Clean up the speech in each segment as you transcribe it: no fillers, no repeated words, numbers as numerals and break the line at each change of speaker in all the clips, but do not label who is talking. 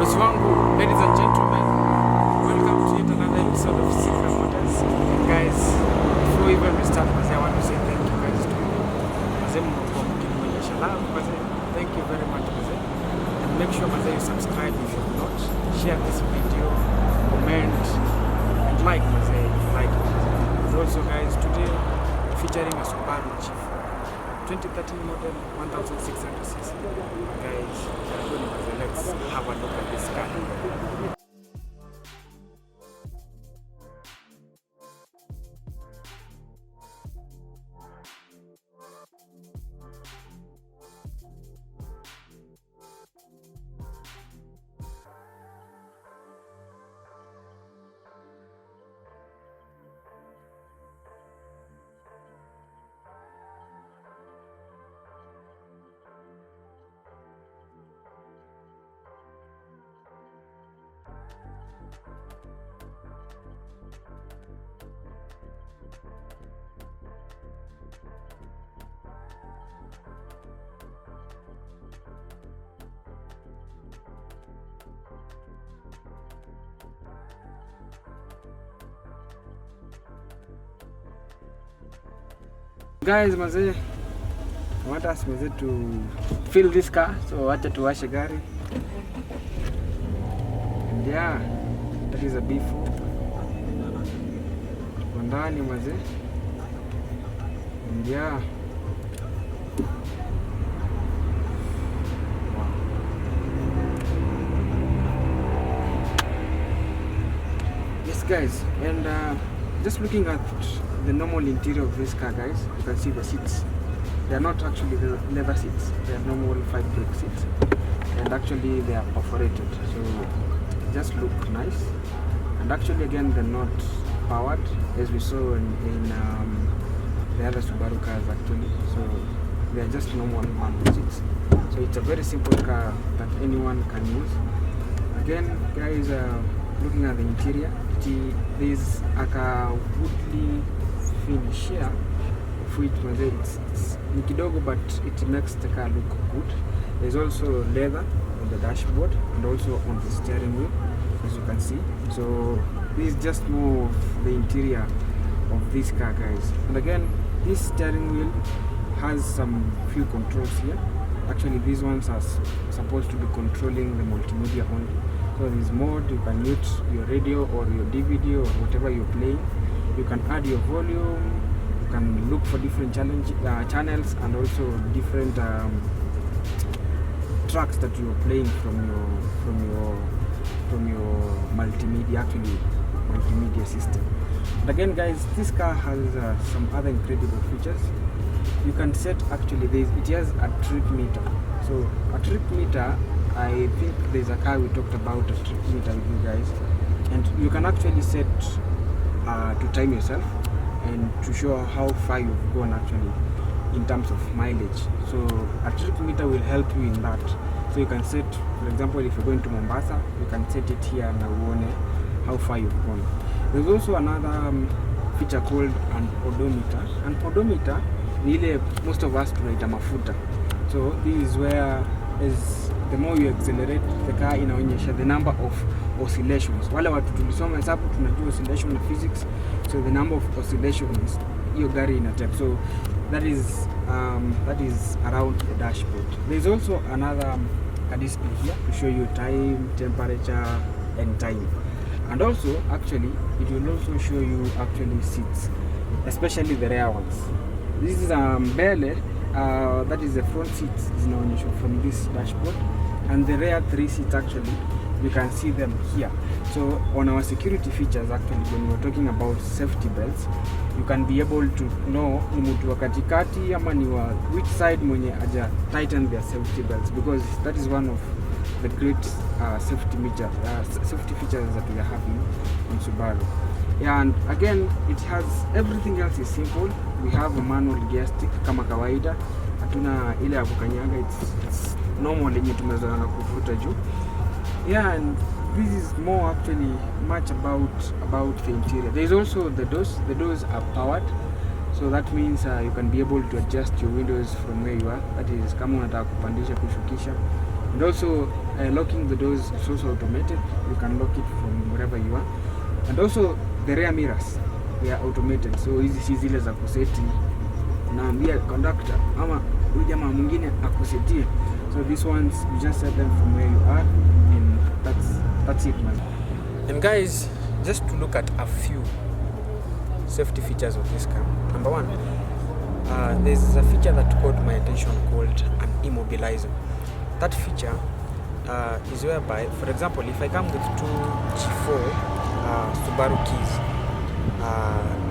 Bosi wangu, ladies and gentlemen, welcome to yet another episode of Secret Motors. Guys, before we even start, I want to say thank you guys to thank you very much, and make sure you subscribe if you not, share this video, comment, and like if you like it. And also guys, today featuring a Subaru G4 2013 model, 1600cc. Guys, let's have a look at this car. Guys, I want us to fill this car, so wacha tuwashe gari. And yeah, that is a B4 kwa ndani mazee. And yeah, yes guys, and just looking at the normal interior of this car, guys, you can see the seats. They are not actually the leather seats. They are normal 5-brake seats, and actually they are perforated, so just look nice. And actually, again, they're not powered as we saw in the other Subaru cars actually. So they are just normal manual seats. So it's a very simple car that anyone can use. Again, guys, looking at the interior, there's a woodly finish here, of which it's kidogo, but it makes the car look good. There's also leather on the dashboard and also on the steering wheel, as you can see. So this is just more of the interior of this car, guys. And again, this steering wheel has some few controls here. Actually, these ones are supposed to be controlling the multimedia only. So there's mode, you can mute your radio or your DVD or whatever you're playing. You can add your volume, you can look for different channels and also different tracks that you're playing from your multimedia system. But again, guys, this car has some other incredible features. You can set it has a trip meter. So a trip meter, I think there's a car we talked about a trip meter with you guys, and you can actually set to time yourself and to show how far you've gone actually in terms of mileage. So a trip meter will help you in that. So you can set, for example, if you're going to Mombasa, you can set it here and uone how far you've gone. There's also another feature called an odometer. An odometer ni ile most of us tunaita mafuta. So this is where the more you accelerate the car inaonyesha the number of oscillations. Wale watu tulisoma hesabu tunajua oscillation na physics. So the number of oscillations hiyo gari inatake. So that is around the dashboard. There's also another display here to show you time, temperature and time. And also actually it will also show you actually seats, especially the rear ones. This is mbele, that is the front seats zinaonyeshwa from this dashboard, and the rear 3 seats actually you can see them here. So on our security features, actually when we're talking about safety belts, you can be able to know ni mtu wa katikati ama ni wa which side mwenye aja tighten their safety belts, because that is one of the great safety features that we are having on Subaru. Yeah, and again it has everything else is simple. We have a manual gear stick kama kawaida, hatuna ile ya kukanyaga. It's normal yenye tumezoea na kuvuta juu. Yeah, and this is more actually much about the interior. There is also the doors. The doors are powered, so that means you can be able to adjust your windows from where you are. That is kama unataka kupandisha kushukisha, And also locking the doors is also automated. You can lock it from wherever you are. And also the rear mirrors, they are automated. So hizi si zile za kuseti naambia conductor ama huyu jamaa mwingine akusetie. So these ones you just set them from where you are, and that's it, man. And guys, just to look at a few safety features of this car. Number one, there's a feature that caught my attention called an immobilizer. That feature is whereby, for example, if I come with two G4 Subaru keys,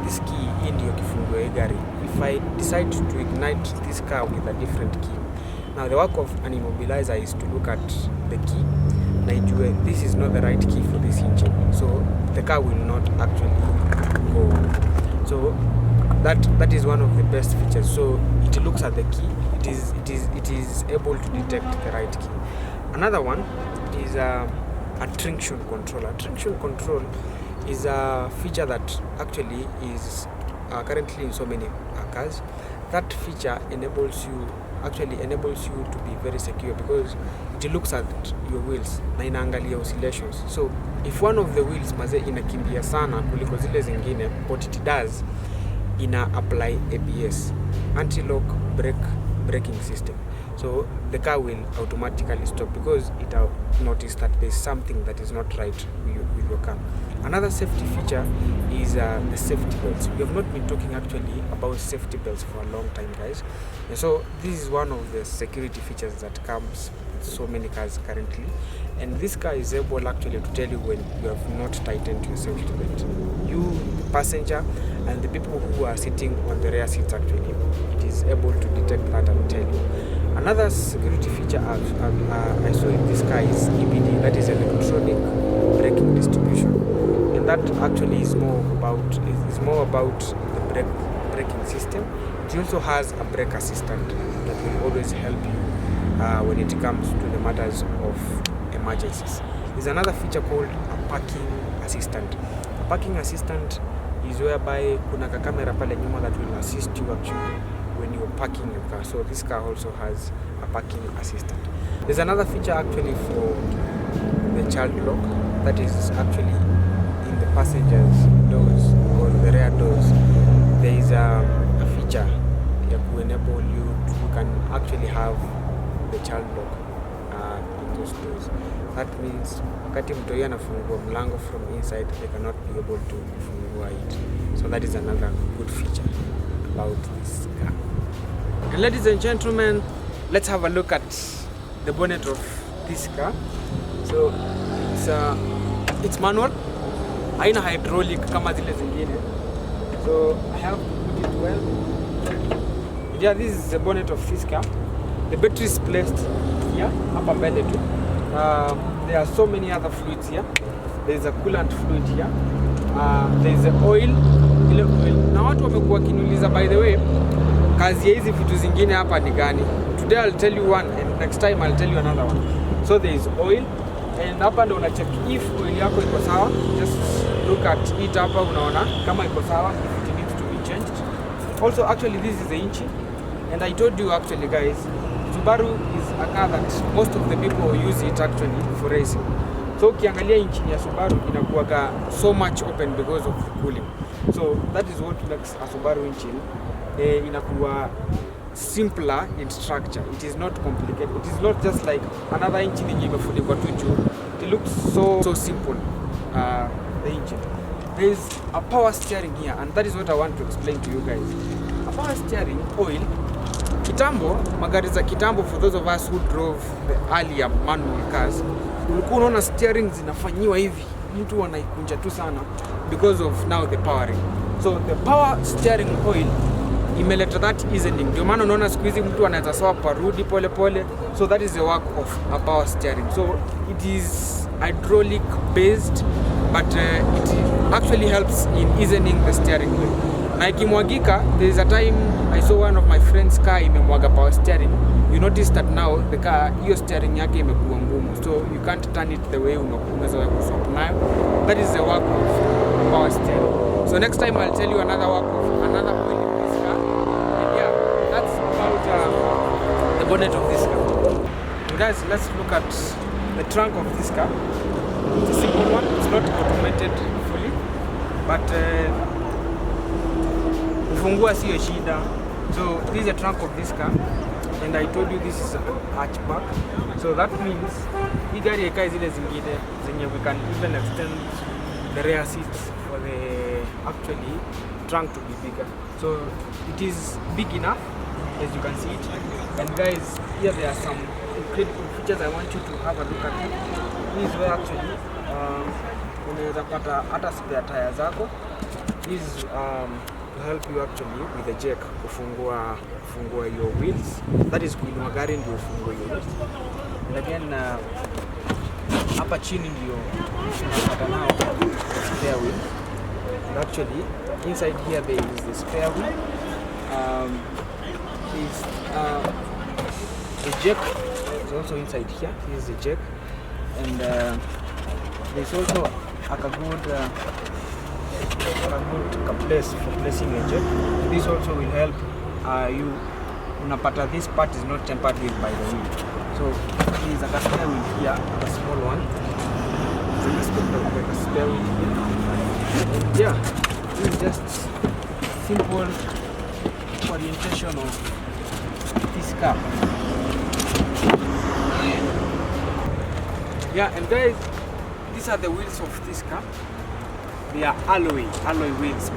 this key in ndio kifunguo ya gari. If I decide to ignite this car with a different key, now the work of an immobilizer is to look at the key. This is not the right key for this engine, so the car will not actually go. So that is one of the best features. So it looks at the key. It is able to detect the right key. Another one is a traction control. A traction control is a feature that actually is currently in so many cars. That feature enables you to be very secure because it looks at your wheels na inaangalia oscillations. So if one of the wheels maze inakimbia sana kuliko zile zingine, what it does, ina apply ABS, anti-lock braking system. So the car will automatically stop because it will notice that there's something that is not right with your car. Another safety feature is the safety belts. We have not been talking actually about safety belts for a long time, guys. And so this is one of the security features that comes with so many cars currently. And this car is able actually to tell you when you have not tightened your safety belt. You, the passenger, and the people who are sitting on the rear seats actually, it is able to detect that and tell you. Another security feature I saw in this car is EBD, that is electronic braking distribution, and that actually is more about the braking system. It also has a brake assistant that will always help you when it comes to the matters of emergencies. There's another feature called a parking assistant. A parking assistant is whereby kuna ka camera pale nyuma that will assist you actually when you're parking your car. So this car also has a parking assistant. There's another feature actually for the child lock that is actually in the passenger's doors or the rear doors. There is a feature that will enable you can actually have the child lock in those doors. That means wakati mtu anafungua mlango from inside, they cannot be able to fungua it. So that is another good feature about this car. And ladies and gentlemen, let's have a look at the bonnet of this car. So it's manual, haina hydraulic kama zile zingine. So I have to put it well. Yeah, this is the bonnet of this car. The battery is placed here, hapa mbele tu. There are so many other fluids here. There is a coolant fluid here. There is the oil. Na watu wamekuwa wakiniuliza, by the way, kazi ya hizi vitu zingine hapa ni gani? Today I'll tell you one and next time I'll tell you another one. So there is oil, and hapa ndo una check if oil yako iko sawa. Just look at it hapa, unaona kama iko sawa, if it needs to be changed. Also actually this is the engine, and I told you actually guys, Subaru is a car that most of the people use it actually for racing. So ukiangalia engine ya Subaru inakuwaga so much open because of the cooling. So that is what makes a Subaru engine inakuwa simpler in structure. It is not complicated. It is not just like another engine yenye imefunikwa tu juu. It looks so simple, the engine. There is a power steering here, and that is what I want to explain to you guys. A power steering oil, kitambo, magari za kitambo, for those of us who drove the earlier manual cars, ulikuwa unaona steering zinafanyiwa hivi, mtu anaikunja tu sana because of now the powering. So the power steering oil imeleta that easing. Ndio maana unaona siku hizi mtu anaweza sawa parudi pole pole. So that is the work of a power steering. So it is hydraulic based, but it actually helps in easing the steering wheel. Na ikimwagika, there is a time I saw one of my friends car imemwaga power steering. You notice that now the car, hiyo steering yake imekuwa ngumu, so you can't turn it the way umezoea kuswap nayo. That is the work of power steering. So next time I'll tell you another work of another oil in this car. And yeah, that's about the bonnet of this car. guys, let's look at the trunk of this car. It's a simple one. It's not automated fully, but kufungua sio shida. So this is the trunk of this car, and I told you this is a hatchback. So that means hii gari eka zile zingine zenye we can even extend the rear seats for the actually trunk to be bigger. So it is big enough, as you can see it. And guys, here there are some incredible features I want you to have a look at. This is where actually unaweza pata hata spare tire zako. This to help you actually with the jack kufungua your wheels. That is kuinua gari ndio ufungua your wheels. And again hapa chini ndio unapata nao spare wheel. And actually inside here there is the spare wheel. The jack is also inside here. Here's the jack, and there's also a good place for placing a jack. This also will help you. Unapata this part is not tempered with by the wheel. So there is a spare wheel here, a small one. There's a spare wheel here. And yeah, this is just simple orientation of this car. Yeah, and guys, these are the wheels of this car. They are alloy wheels,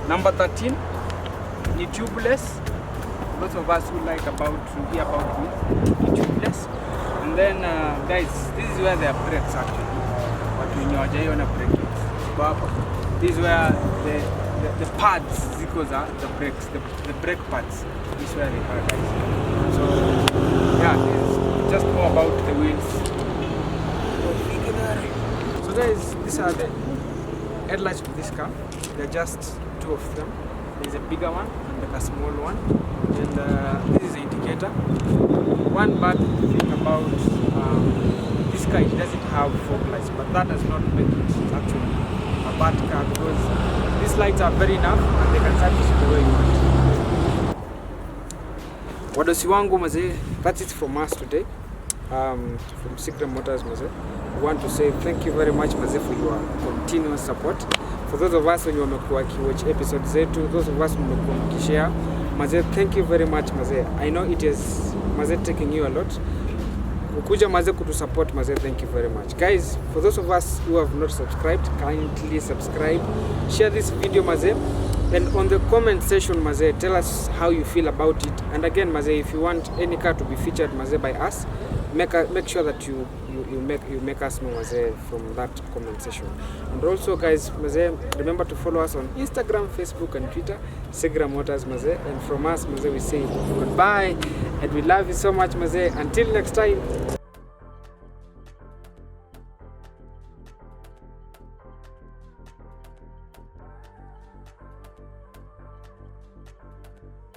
number 13, the tubeless. Lots of us who like to hear about wheels, the tubeless. And then guys, this is where there are brakes actually. But when you are on a brake, this is where the pads, the brakes, the brake pads. This is where they are, guys. So yeah, this is just more about the wheels. So guys, these are the headlights of this car. They're just two of them. There's a bigger one and a small one. And this is the indicator. One bad thing about this car, it doesn't have fog lights, but that does not make it actually a bad car, because these lights are very enough and they can service you the way you want. Wadosi wangu mazee, that's it from us today. From Subaru Motors mazee. We want to say thank you very much mazee for your continuous support. For those of us when you wamekuwa watch episodes zetu, those of us who wamekuwa mkishare mazee, thank you very much mazee. I know it is mazee taking you a lot. Ukuja mazee kutu support mazee, thank you very much. Guys, for those of us who have not subscribed, kindly subscribe. Share this video mazee. And on the comment section mazee, tell us how you feel about it. And again mazee, if you want any car to be featured mazee by us, make sure that you make us know mazee from that comment section. And also guys mazee, remember to follow us on Instagram, Facebook and Twitter, Subaru Motors mazee. And from us mazee, we say goodbye and we love you so much mazee. Until next time.